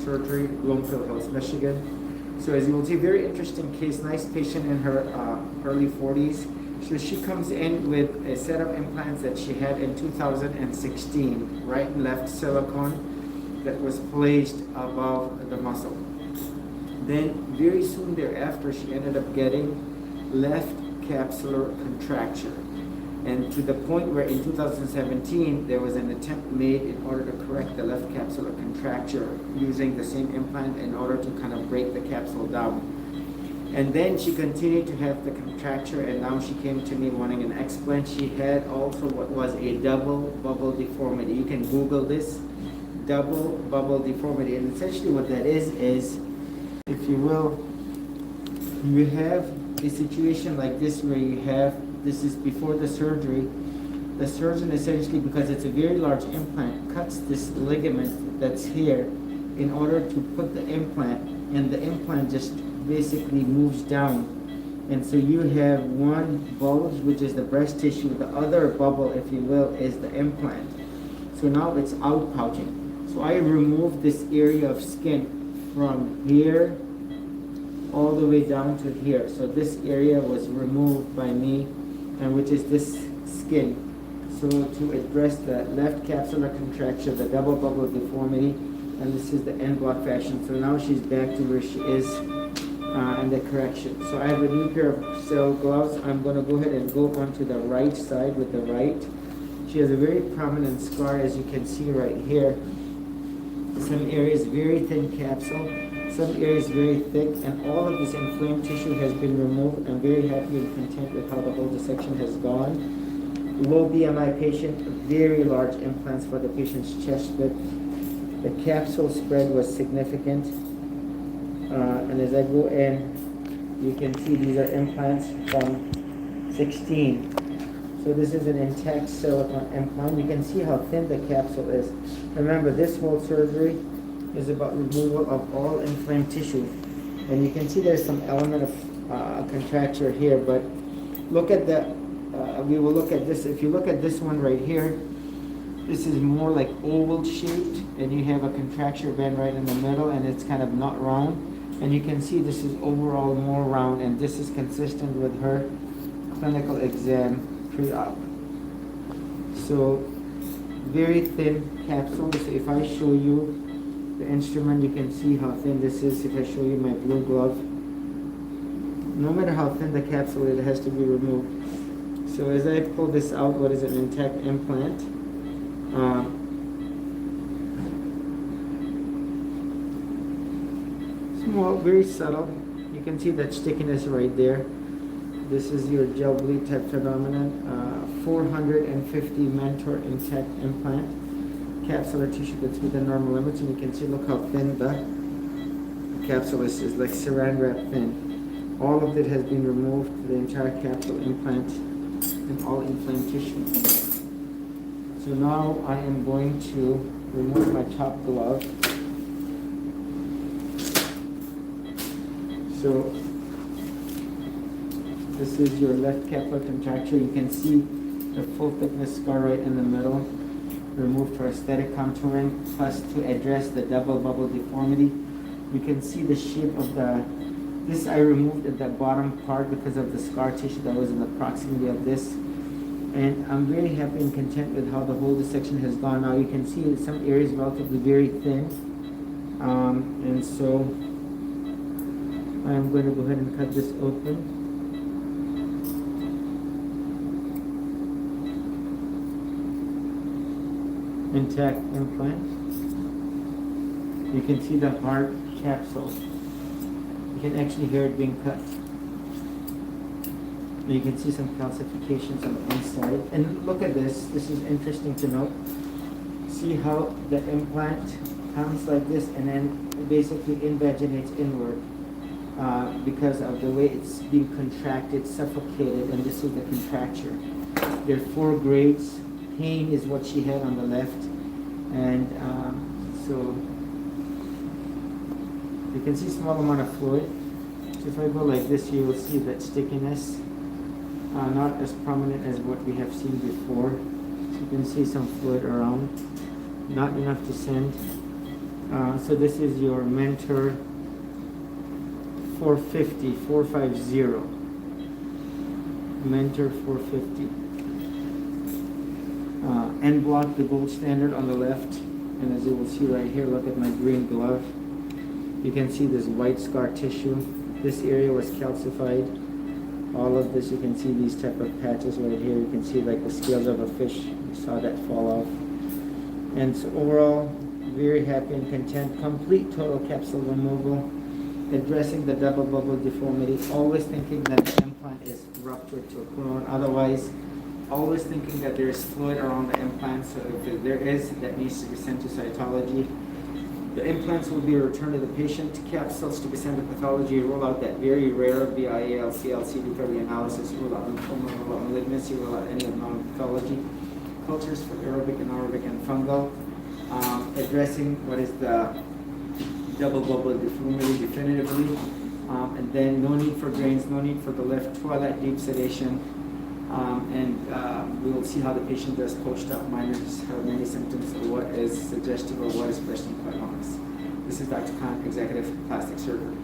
surgery, Bloomfield Hills, Michigan. So as you will see, very interesting case, nice patient in her early 40s. So she comes in with a set of implants that she had in 2016, right and left silicone that was placed above the muscle. Then very soon thereafter, she ended up getting left capsular contracture. And to the point where in 2017, there was an attempt made in order to correct the left capsular contracture using the same implant in order to kind of break the capsule down. And then she continued to have the contracture, and now she came to me wanting an explant. She had also what was a double bubble deformity. You can Google this, double bubble deformity. And essentially what that is, if you will, you have a situation like this where you have, this is before the surgery, the surgeon essentially, because it's a very large implant, cuts this ligament that's here in order to put the implant, and the implant just basically moves down. And so you have one bulge, which is the breast tissue, the other bubble, if you will, is the implant. So now it's out pouching. So I removed this area of skin from here all the way down to here. So this area was removed by me, and which is this skin. So to address the left capsular contracture, the double bubble deformity, and this is the end block fashion. So now she's back to where she is and the correction. So I have a new pair of cell gloves. I'm going to go ahead and go onto the right side with the right. She has a very prominent scar, as you can see right here. Some areas very thin capsule, some areas very thick, and all of this inflamed tissue has been removed. I'm very happy and content with how the whole dissection has gone. Low BMI patient, very large implants for the patient's chest width. The capsule spread was significant. And as I go in, you can see these are implants from 16. So this is an intact silicone implant. You can see how thin the capsule is. Remember, this whole surgery is about removal of all inflamed tissue. And you can see there's some element of contracture here, but look at the, we will look at this. If you look at this one right here, this is more like oval shaped, and you have a contracture band right in the middle, and it's kind of not round. And you can see this is overall more round, and this is consistent with her clinical exam pre-op. So very thin capsule. So if I show you the instrument, you can see how thin this is. If I show you my blue glove, no matter how thin the capsule is, it has to be removed. So as I pull this out, what is an intact implant? Small, very subtle. You can see that stickiness right there. This is your gel bleed type phenomenon. 450 Mentor intact implant. Capsular tissue that's within normal limits, and you can see, look how thin the capsule is like saran wrap thin. All of it has been removed, the entire capsule implant and all inflamed tissue. So now I am going to remove my top glove. So this is your left capsular contracture. You can see the full thickness scar right in the middle. Removed for aesthetic contouring, plus to address the double bubble deformity. You can see the shape of this I removed at the bottom part because of the scar tissue that was in the proximity of this. And I'm very happy and content with how the whole dissection has gone. Now you can see in some areas relatively very thin. And so I'm going to go ahead and cut this open. Intact implant. You can see the hard capsule. You can actually hear it being cut. You can see some calcifications on the inside. And look at this. This is interesting to note. See how the implant comes like this and then basically invaginates inward because of the way it's being contracted, suffocated, and this is the contracture. There are 4 grades. Pain is what she had on the left, and so you can see small amount of fluid. So if I go like this, you will see that stickiness, not as prominent as what we have seen before. So you can see some fluid around, not enough to send So this is your Mentor 450. Mentor 450. End block, the gold standard on the left. And as you will see right here, look at my green glove. You can see this white scar tissue. This area was calcified. All of this, you can see these type of patches right here. You can see like the scales of a fish. You saw that fall off. And so overall, very happy and content. Complete total capsule removal. Addressing the double bubble deformity. Always thinking that the implant is ruptured to a clone. Otherwise, always thinking that there is fluid around the implant. So if there is, that needs to be sent to cytology. The implants will be returned to the patient. Capsules to be sent to pathology. Rule out that very rare BIAL, CD30 analysis. Rule out lymphoma, rule out malignancy, rule out any abnormal pathology. Cultures for aerobic, anaerobic, and fungal. Addressing what is the double bubble deformity definitively. And then no need for drains, no need for the lift, twilight deep sedation. We will see how the patient does post-op, minus her many symptoms, or what is suggestive or what is questioned quite honest. This is Dr. Khan, Executive Plastic Surgery.